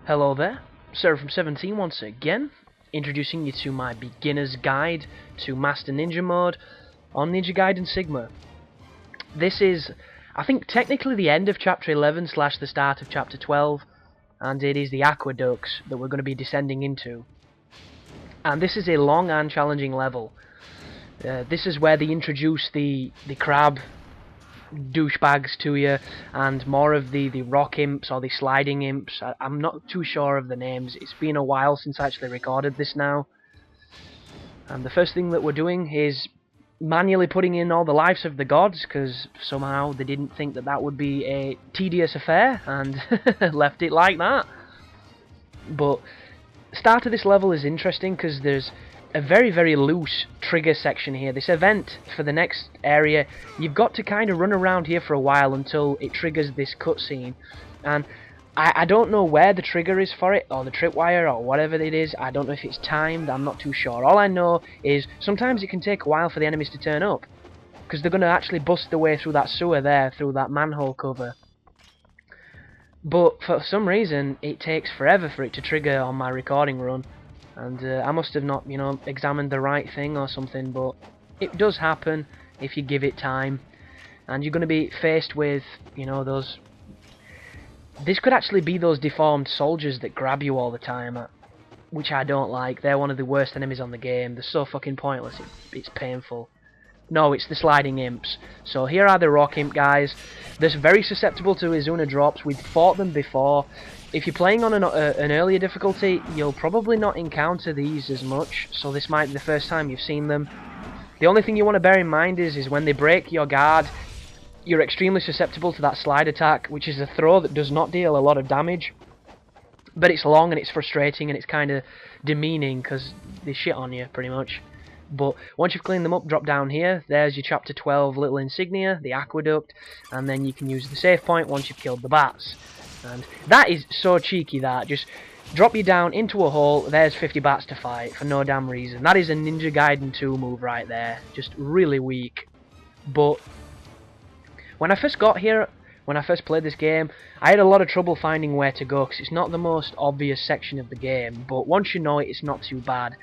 Hello there, Sarah from 17 once again, introducing you to my beginner's guide to Master Ninja mode on Ninja Gaiden Sigma. This is, I think, technically the end of Chapter 11 / the start of Chapter 12, and it is the Aquaducts that we're going to be descending into. And this is a long and challenging level. This is where they introduce the crab douchebags to you, and more of the rock imps or the sliding imps. I'm not too sure of the names. It's been a while since I actually recorded this now. And the first thing that we're doing is manually putting in all the lives of the gods, because somehow they didn't think that that would be a tedious affair, and left it like that. But the start of this level is interesting because there's a very loose trigger section here. This event for the next area, you've got to kind of run around here for a while until it triggers this cutscene, and I don't know where the trigger is for it, or the tripwire, or whatever it is. I don't know if it's timed, I'm not too sure. All I know is sometimes it can take a while for the enemies to turn up, because they're going to actually bust their way through that sewer there, through that manhole cover. But for some reason, it takes forever for it to trigger on my recording run. And I must have not, examined the right thing or something, but it does happen if you give it time. And you're going to be faced with, those... This could actually be those deformed soldiers that grab you all the time, which I don't like. They're one of the worst enemies on the game. They're so fucking pointless, it's painful. No, it's the sliding imps. So here are the rock imp guys. They're very susceptible to Izuna drops. We've fought them before. If you're playing on an earlier difficulty, you'll probably not encounter these as much, so this might be the first time you've seen them. The only thing you want to bear in mind is when they break your guard, you're extremely susceptible to that slide attack, which is a throw that does not deal a lot of damage, but it's long and it's frustrating and it's kind of demeaning because they shit on you, pretty much. But once you've cleaned them up, drop down here. There's your Chapter 12 little insignia, the Aqueduct, and then you can use the save point once you've killed the bats. And that is so cheeky, that. Just drop you down into a hole, there's 50 bats to fight, for no damn reason. That is a Ninja Gaiden 2 move right there. Just really weak. But when I first got here, when I first played this game, I had a lot of trouble finding where to go, because it's not the most obvious section of the game. But once you know it, it's not too bad.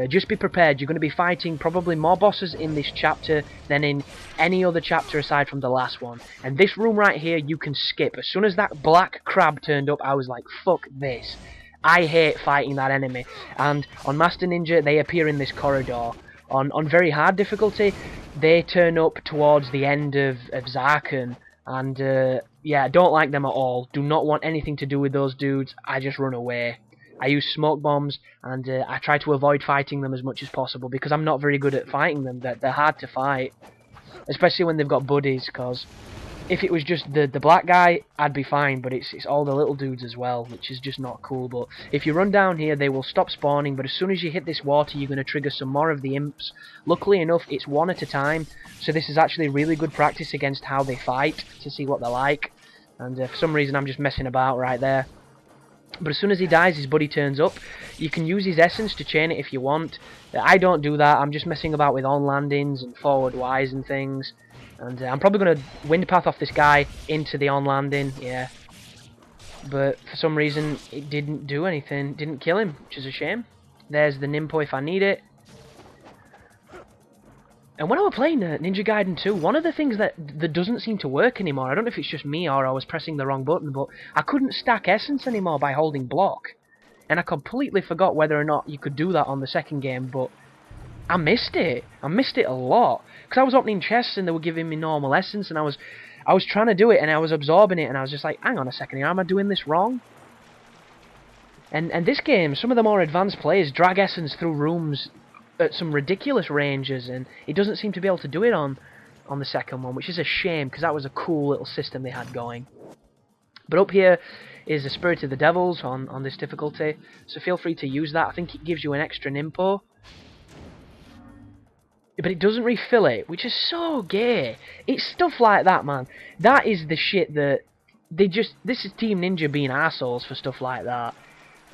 Just be prepared, you're going to be fighting probably more bosses in this chapter than in any other chapter aside from the last one. And this room right here you can skip. As soon as that black crab turned up, I was like, fuck this. I hate fighting that enemy. And on Master Ninja, they appear in this corridor. On very hard difficulty, they turn up towards the end of Zarkan. And yeah, don't like them at all. Do not want anything to do with those dudes. I just run away. I use smoke bombs, and I try to avoid fighting them as much as possible, because I'm not very good at fighting them. They're hard to fight, especially when they've got buddies, because if it was just the black guy, I'd be fine, but it's all the little dudes as well, which is just not cool. But if you run down here, they will stop spawning, but as soon as you hit this water, you're going to trigger some more of the imps. Luckily enough, it's one at a time, so this is actually really good practice against how they fight, to see what they're like. And for some reason, I'm just messing about right there. But as soon as he dies, his buddy turns up. You can use his essence to chain it if you want. I don't do that. I'm just messing about with on landings and forward Ys and things. And I'm probably going to wind path off this guy into the on landing, yeah. But for some reason, it didn't do anything. Didn't kill him, which is a shame. There's the Nimpo if I need it. And when I was playing Ninja Gaiden 2, one of the things that doesn't seem to work anymore, I don't know if it's just me or I was pressing the wrong button, but I couldn't stack essence anymore by holding block. And I completely forgot whether or not you could do that on the second game, but I missed it. I missed it a lot. Because I was opening chests and they were giving me normal essence, and I was trying to do it and I was absorbing it, and I was just like, hang on a second here, am I doing this wrong? And this game, some of the more advanced players drag essence through rooms at some ridiculous ranges, and it doesn't seem to be able to do it on the second one, which is a shame, because that was a cool little system they had going. But up here is the Spirit of the Devils on this difficulty, so feel free to use that. I think it gives you an extra Nimpo, but it doesn't refill it, which is so gay. It's stuff like that, man. That is the shit that they just... This is Team Ninja being assholes for stuff like that.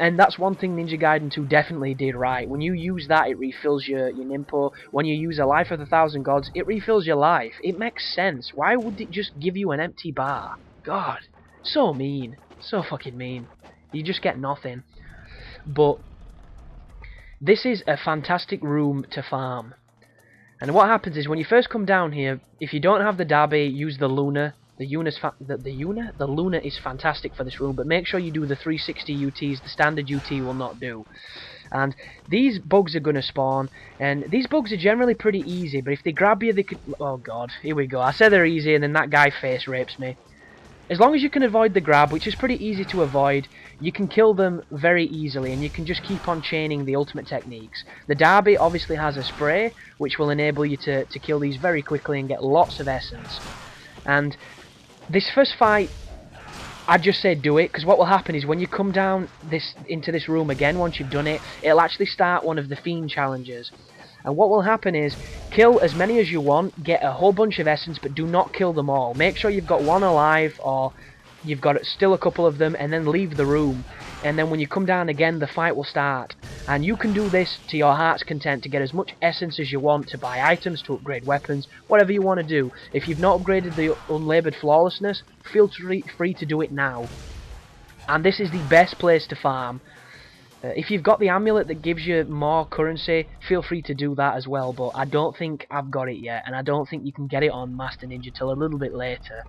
And that's one thing Ninja Gaiden 2 definitely did right. When you use that, it refills your Nimpo. When you use a Life of the Thousand Gods, it refills your life. It makes sense. Why would it just give you an empty bar? God, so mean. So fucking mean. You just get nothing. But this is a fantastic room to farm. And what happens is when you first come down here, if you don't have the Derby, use the Luna. The Luna is fantastic for this room, but make sure you do the 360 UTs. The standard UT will not do. And these bugs are going to spawn, and these bugs are generally pretty easy, but if they grab you, they could... Oh god, here we go. I said they're easy, and then that guy face rapes me. As long as you can avoid the grab, which is pretty easy to avoid, you can kill them very easily, and you can just keep on chaining the ultimate techniques. The Derby obviously has a spray, which will enable you to kill these very quickly and get lots of essence. And this first fight, I'd just say do it, because what will happen is when you come down into this room again, once you've done it, it'll actually start one of the Fiend challenges. And what will happen is, kill as many as you want, get a whole bunch of essence, but do not kill them all. Make sure you've got one alive, or you've got still a couple of them, and then leave the room. And then when you come down again, the fight will start. And you can do this to your heart's content to get as much essence as you want, to buy items, to upgrade weapons, whatever you want to do. If you've not upgraded the Unlaboured Flawlessness, feel free to do it now. And this is the best place to farm. If you've got the amulet that gives you more currency, feel free to do that as well, but I don't think I've got it yet, and I don't think you can get it on Master Ninja till a little bit later.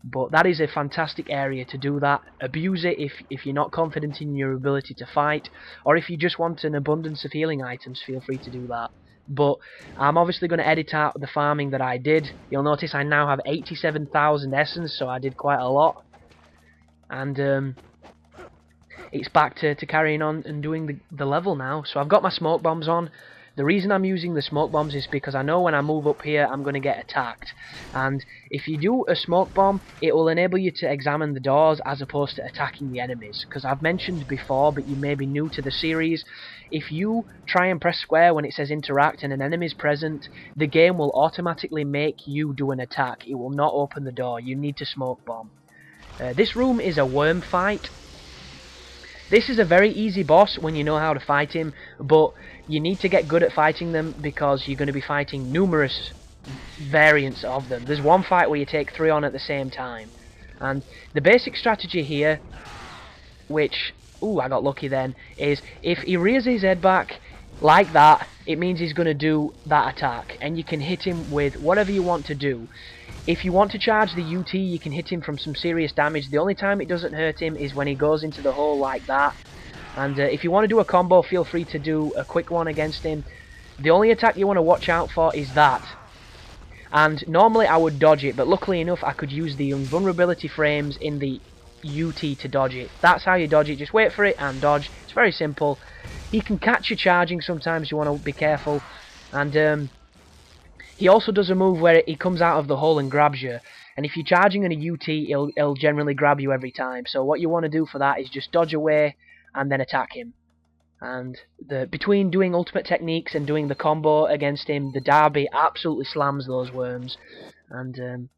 But that is a fantastic area to do that. Abuse it if you're not confident in your ability to fight, or if you just want an abundance of healing items, feel free to do that. But I'm obviously going to edit out the farming that I did. You'll notice I now have 87,000 essence, so I did quite a lot. And it's back to carrying on and doing the level now. So I've got my smoke bombs on. The reason I'm using the smoke bombs is because I know when I move up here I'm going to get attacked. And if you do a smoke bomb, it will enable you to examine the doors as opposed to attacking the enemies. Because I've mentioned before, but you may be new to the series, if you try and press square when it says interact and an enemy is present, the game will automatically make you do an attack. It will not open the door. You need to smoke bomb. This room is a worm fight. This is a very easy boss when you know how to fight him, but you need to get good at fighting them because you're going to be fighting numerous variants of them. There's one fight where you take 3 on at the same time. And the basic strategy here, which, ooh, I got lucky then, is if he rears his head back like that, it means he's going to do that attack. And you can hit him with whatever you want to do. If you want to charge the UT, you can hit him from some serious damage. The only time it doesn't hurt him is when he goes into the hole like that. And if you want to do a combo, feel free to do a quick one against him. The only attack you want to watch out for is that. And normally I would dodge it, but luckily enough I could use the invulnerability frames in the UT to dodge it. That's how you dodge it. Just wait for it and dodge. It's very simple. He can catch you charging sometimes, you want to be careful. And he also does a move where he comes out of the hole and grabs you. And if you're charging in a UT, he'll generally grab you every time. So what you want to do for that is just dodge away and then attack him. And between doing ultimate techniques and doing the combo against him, the Derby absolutely slams those worms. And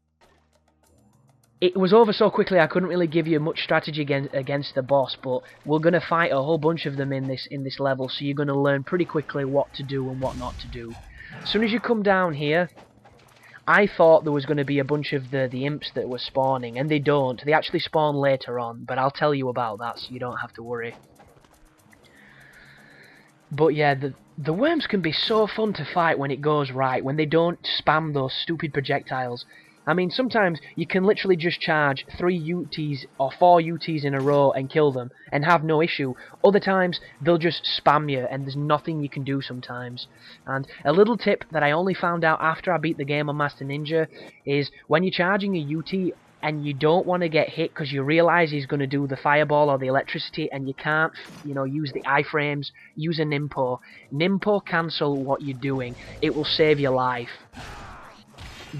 it was over so quickly I couldn't really give you much strategy against the boss, but we're going to fight a whole bunch of them in this level, so you're going to learn pretty quickly what to do and what not to do. As soon as you come down here, I thought there was going to be a bunch of the imps that were spawning, and they don't. They actually spawn later on, but I'll tell you about that so you don't have to worry. But yeah, the worms can be so fun to fight when it goes right, when they don't spam those stupid projectiles. I mean, sometimes you can literally just charge 3 UTs or 4 UTs in a row and kill them and have no issue. Other times, they'll just spam you and there's nothing you can do sometimes. And a little tip that I only found out after I beat the game on Master Ninja is when you're charging a UT and you don't want to get hit because you realise he's going to do the fireball or the electricity and you can't, use the iframes, use a Nimpo. Nimpo cancel what you're doing. It will save your life.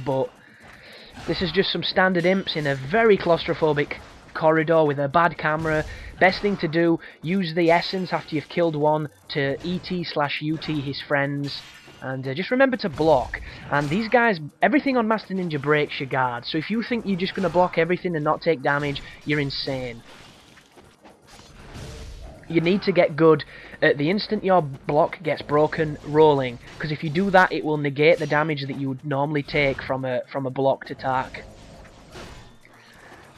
But this is just some standard imps in a very claustrophobic corridor with a bad camera. Best thing to do, use the essence after you've killed one to ET/UT his friends. And just remember to block. And these guys, everything on Master Ninja breaks your guard. So if you think you're just going to block everything and not take damage, you're insane. You need to get good at the instant your block gets broken, rolling. Because if you do that, it will negate the damage that you would normally take from a blocked attack.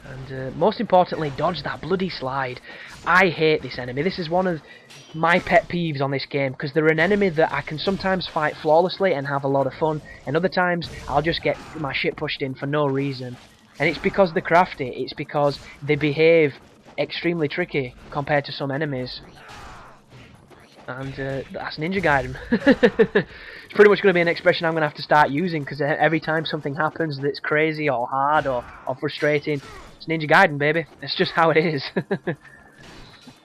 And most importantly, dodge that bloody slide. I hate this enemy. This is one of my pet peeves on this game, because they're an enemy that I can sometimes fight flawlessly and have a lot of fun, and other times I'll just get my shit pushed in for no reason. And it's because they're crafty, it's because they behave extremely tricky compared to some enemies. And that's Ninja Gaiden. It's pretty much going to be an expression I'm going to have to start using, because every time something happens that's crazy or hard or frustrating, it's Ninja Gaiden, baby. It's just how it is.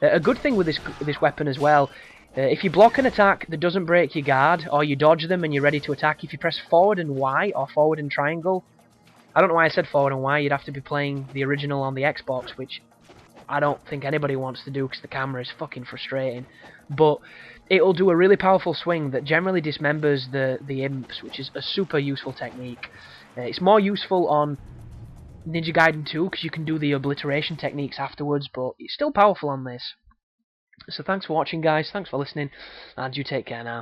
A good thing with this weapon as well, if you block an attack that doesn't break your guard, or you dodge them and you're ready to attack, if you press forward and Y or forward and triangle, I don't know why I said forward and Y, you'd have to be playing the original on the Xbox, which I don't think anybody wants to do because the camera is fucking frustrating. But it'll do a really powerful swing that generally dismembers the imps, which is a super useful technique. It's more useful on Ninja Gaiden 2 because you can do the obliteration techniques afterwards, but it's still powerful on this. So thanks for watching, guys, thanks for listening, and you take care now.